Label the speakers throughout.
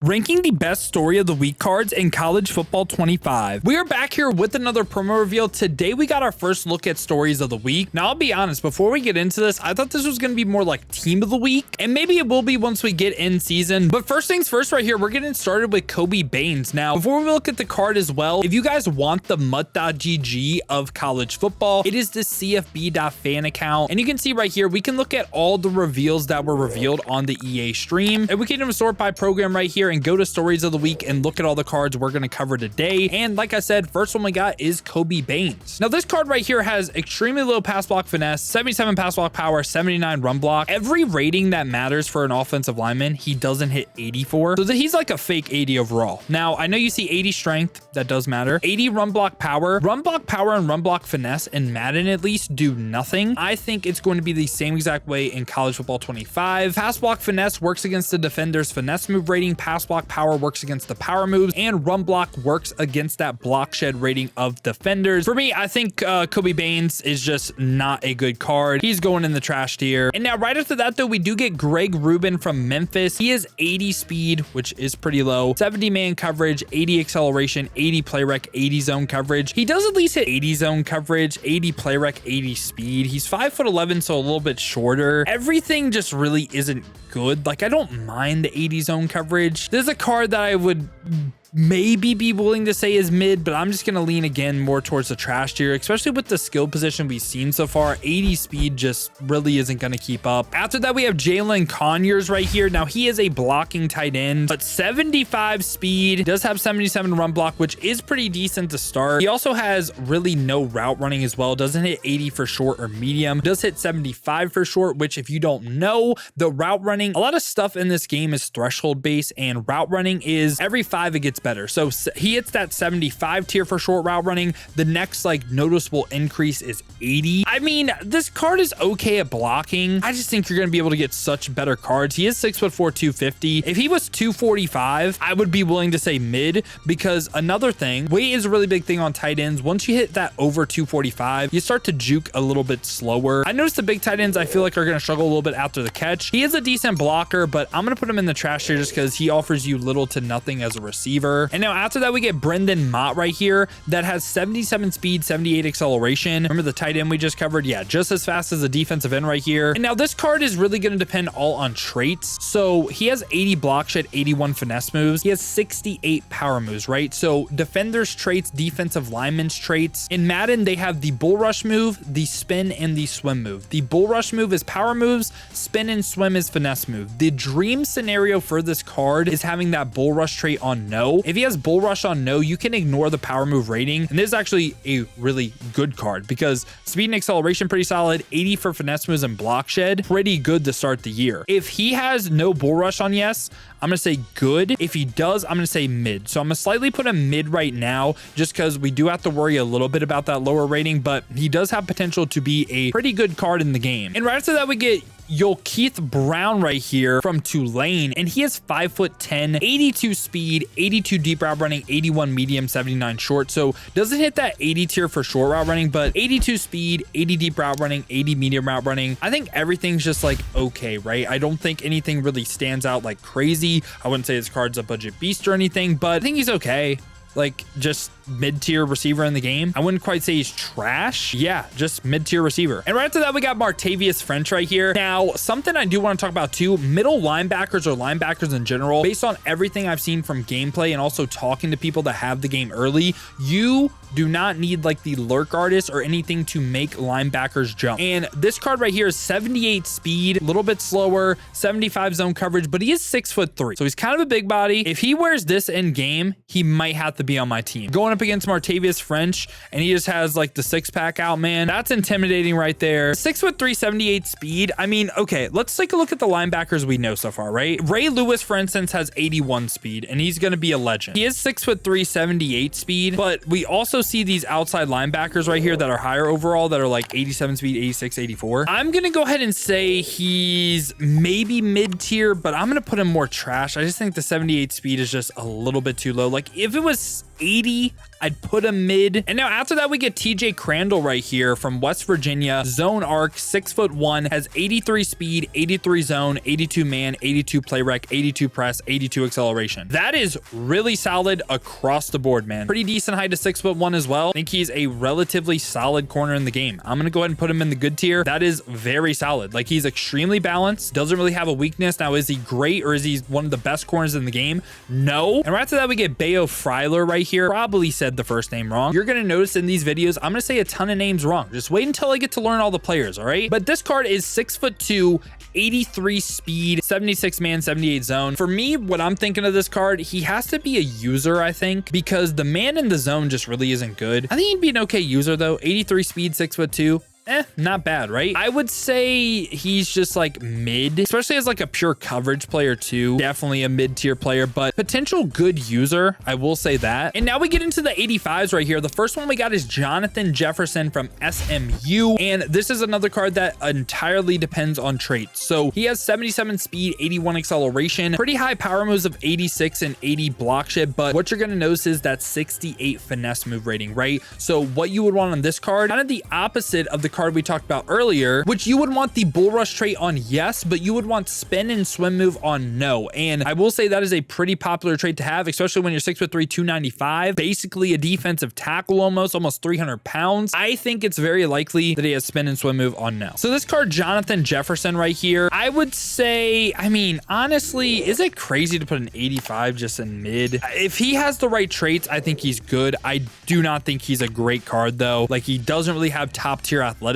Speaker 1: Ranking the best story of the week cards in college football 25. We are back here with another promo reveal. Today we got our first look at stories of the week. Now I'll be honest, before we get into this, I thought this was going to be more like team of the week, and maybe it will be once we get in season. But first things first, right here, we're getting started with Baines. Now, before we look at the card as well, if you guys want the mut.gg of college football, it is the cfb.fan account. And you can see right here, we can look at all the reveals that were revealed on the EA stream, and we can even sort by program right here and go to stories of the week and look at all the cards we're going to cover today. And like I said, first one we got is Baines. Now this card right here has extremely low pass block finesse, 77 pass block power, 79 run block. Every rating that matters for an offensive lineman, he doesn't hit 84. So that he's like a fake 80 overall. Now I know you see 80 strength, that does matter. 80 run block power and run block finesse in Madden at least do nothing. I think it's going to be the same exact way in college football 25. Pass block finesse works against the defender's finesse move rating. Pass block power works against the power moves, and run block works against that block shed rating of defenders. For me, I think Baines is just not a good card. He's going in the trash tier. And now right after that though, we do get Greg Rubin from Memphis. He is 80 speed, which is pretty low, 70 man coverage, 80 acceleration, 80 play rec, 80 zone coverage. He does at least hit 80 zone coverage, 80 play rec, 80 speed. He's 5'11", so a little bit shorter. Everything just really isn't good. Like, I don't mind the 80 zone coverage. There's a card that I would maybe be willing to say is mid, but I'm just going to lean again more towards the trash tier, especially with the skill position we've seen so far. 80 speed just really isn't going to keep up. After that, we have Jaylen Conor right here. Now he is a blocking tight end, but 75 speed, does have 77 run block, which is pretty decent to start. He also has really no route running as well. Doesn't hit 80 for short or medium, does hit 75 for short, which if you don't know, the route running, a lot of stuff in this game is threshold based, and route running is every 5 it gets better. So he hits that 75 tier for short route running. The next like noticeable increase is 80. I mean, this card is okay at blocking. I just think you're going to be able to get such better cards. He is 6'4", 250. If he was 245, I would be willing to say mid, because another thing, weight is a really big thing on tight ends. Once you hit that over 245, you start to juke a little bit slower. I noticed the big tight ends I feel like are going to struggle a little bit after the catch. He is a decent blocker, but I'm going to put him in the trash tier just because he offers you little to nothing as a receiver. And now after that, we get Brendan Mott right here that has 77 speed, 78 acceleration. Remember the tight end we just covered? Yeah, just as fast as a defensive end right here. And now this card is really going to depend all on traits. So he has 80 block shed, 81 finesse moves. He has 68 power moves, right? So defenders traits, defensive linemen's traits. In Madden, they have the bull rush move, the spin, and the swim move. The bull rush move is power moves, spin and swim is finesse move. The dream scenario for this card is having that bull rush trait on no. If he has bull rush on no, you can ignore the power move rating. And this is actually a really good card because speed and acceleration pretty solid, 80 for finesse moves and block shed, pretty good to start the year. If he has no bull rush on yes, I'm going to say good. If he does, I'm going to say mid. So I'm going to slightly put him mid right now just because we do have to worry a little bit about that lower rating, but he does have potential to be a pretty good card in the game. And right after that, we get Keith Brown right here from Tulane, and he is 5'10", 82 speed, 82 deep route running, 81 medium, 79 short. So doesn't hit that 80 tier for short route running, but 82 speed, 80 deep route running, 80 medium route running. I think everything's just like okay, right? I don't think anything really stands out like crazy. I wouldn't say this card's a budget beast or anything, but I think he's okay. Like just mid-tier receiver in the game. I wouldn't quite say he's trash. Yeah, just mid-tier receiver. And right after that, we got Martavius French right here. Now, something I do want to talk about too, middle linebackers or linebackers in general, based on everything I've seen from gameplay and also talking to people that have the game early, you do not need like the lurk artist or anything to make linebackers jump. And this card right here is 78 speed, a little bit slower, 75 zone coverage, but he is 6'3". So he's kind of a big body. If he wears this in game, he might have to be on my team. Going up against Martavius French and he just has like the 6-pack out, man, that's intimidating right there. 6'3", 78 speed. I mean, okay, let's take a look at the linebackers we know so far, right? Ray Lewis, for instance, has 81 speed and he's going to be a legend. He is 6'3", 78 speed, but we also see these outside linebackers right here that are higher overall that are like 87 speed, 86, 84. I'm going to go ahead and say he's maybe mid-tier, but I'm going to put him more trash. I just think the 78 speed is just a little bit too low. Like if it was 80, I'd put him mid. And now after that, we get TJ Crandle right here from West Virginia. Zone arc, 6'1", has 83 speed, 83 zone, 82 man, 82 play rec, 82 press, 82 acceleration. That is really solid across the board, man. Pretty decent height to 6'1" as well. I think he's a relatively solid corner in the game. I'm gonna go ahead and put him in the good tier. That is very solid. Like, he's extremely balanced, doesn't really have a weakness. Now, is he great or is he one of the best corners in the game? No. And right after that, we get Bayo Freiler right here. Probably said the first name wrong. You're gonna notice in these videos, I'm gonna say a ton of names wrong. Just wait until I get to learn all the players, all right? But this card is 6'2", 83 speed, 76 man, 78 zone. For me, what I'm thinking of this card, he has to be a user, I think, because the man in the zone just really isn't good. I think he'd be an okay user though. 83 speed, 6'2". Not bad, right? I would say he's just like mid, especially as like a pure coverage player too. Definitely a mid-tier player, but potential good user, I will say that. And now we get into the 85s right here. The first one we got is Jonathan Jefferson from SMU. And this is another card that entirely depends on traits. So he has 77 speed, 81 acceleration, pretty high power moves of 86 and 80 block shit. But what you're gonna notice is that 68 finesse move rating, right? So what you would want on this card, kind of the opposite of the card we talked about earlier, which you would want the bull rush trait on yes, but you would want spin and swim move on no. And I will say that is a pretty popular trait to have, especially when you're 6'3", 295, basically a defensive tackle almost 300 pounds. I think it's very likely that he has spin and swim move on no. So this card, Jonathan Jefferson right here, I would say, I mean, honestly, is it crazy to put an 85 just in mid? If he has the right traits, I think he's good. I do not think he's a great card though. Like, he doesn't really have top tier athleticism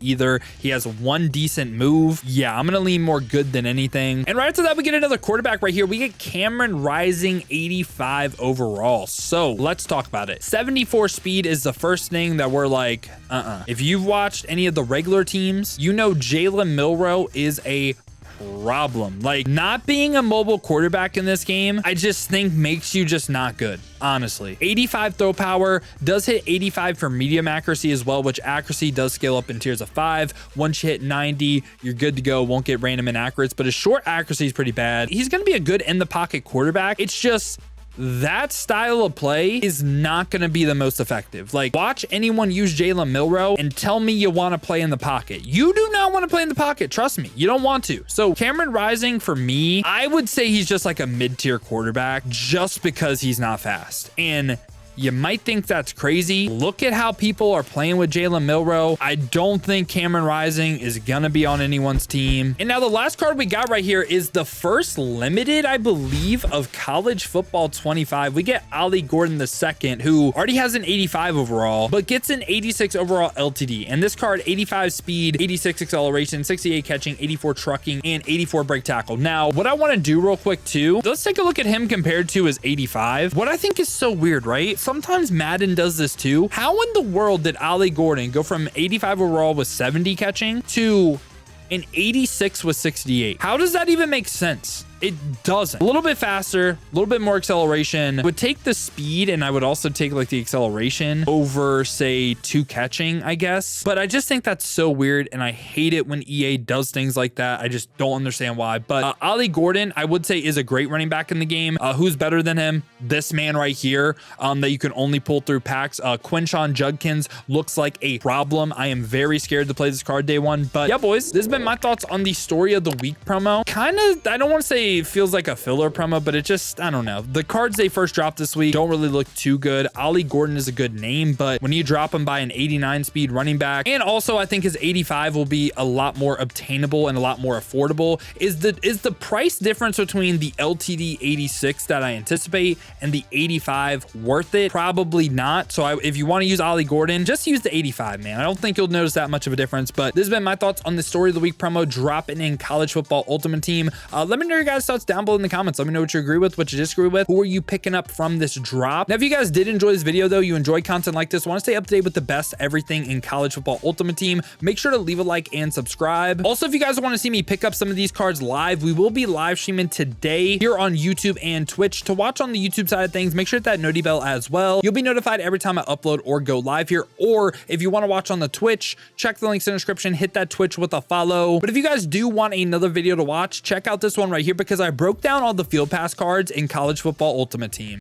Speaker 1: either. He has one decent move. Yeah, I'm gonna lean more good than anything. And right after that, we get another quarterback right here. We get Cameron Rising, 85 overall. So let's talk about it. 74 speed is the first thing that we're like, If you've watched any of the regular teams, you know Jalen Milroe is a problem. Like, not being a mobile quarterback in this game, I just think makes you just not good, honestly. 85 throw power, does hit 85 for medium accuracy as well, which accuracy does scale up in tiers of 5. Once you hit 90, you're good to go. Won't get random inaccurates, but his short accuracy is pretty bad. He's going to be a good in the pocket quarterback. It's just that style of play is not going to be the most effective. Like, watch anyone use Jalen Milroe and tell me you want to play in the pocket. You do not want to play in the pocket. Trust me, you don't want to. So Cameron Rising, for me, I would say he's just like a mid-tier quarterback just because he's not fast. And you might think that's crazy. Look at how people are playing with Jalen Milroe. I don't think Cameron Rising is gonna be on anyone's team. And now the last card we got right here is the first limited, I believe, of college football 25. We get Ollie Gordon II, who already has an 85 overall, but gets an 86 overall LTD. And this card, 85 speed, 86 acceleration, 68 catching, 84 trucking, and 84 break tackle. Now, what I want to do real quick too, let's take a look at him compared to his 85. What I think is so weird, right? Sometimes Madden does this too. How in the world did Ollie Gordon go from 85 overall with 70 catching to an 86 with 68? How does that even make sense? It doesn't. A little bit faster, a little bit more acceleration. Would take the speed, and I would also take like the acceleration over, say, 2 catching, I guess. But I just think that's so weird, and I hate it when EA does things like that. I just don't understand why. But Ollie Gordon, I would say, is a great running back in the game. Who's better than him? This man right here, that you can only pull through packs. Quinshawn Judkins looks like a problem. I am very scared to play this card day one. But yeah, boys, this has been my thoughts on the Story of the Week promo. Kind of, I don't want to say feels like a filler promo, but it just, I don't know. The cards they first dropped this week don't really look too good. Ollie Gordon is a good name, but when you drop him by an 89 speed running back, and also I think his 85 will be a lot more obtainable and a lot more affordable. Is the price difference between the LTD 86 that I anticipate and the 85 worth it? Probably not. So if you want to use Ollie Gordon, just use the 85, man. I don't think you'll notice that much of a difference, but this has been my thoughts on the Story of the Week promo dropping in College Football Ultimate Team. Let me know your guys' thoughts down below in the comments. Let me know what you agree with, what you disagree with. Who are you picking up from this drop? Now, if you guys did enjoy this video though, you enjoy content like this, want to stay up to date with the best everything in College Football Ultimate Team, make sure to leave a like and subscribe. Also, if you guys want to see me pick up some of these cards live, we will be live streaming today here on YouTube and Twitch. To watch on the YouTube side of things, make sure to hit that noti bell as well. You'll be notified every time I upload or go live here. Or if you want to watch on the Twitch, check the links in the description, hit that Twitch with a follow. But if you guys do want another video to watch, check out this one right here because I broke down all the field pass cards in College Football Ultimate Team.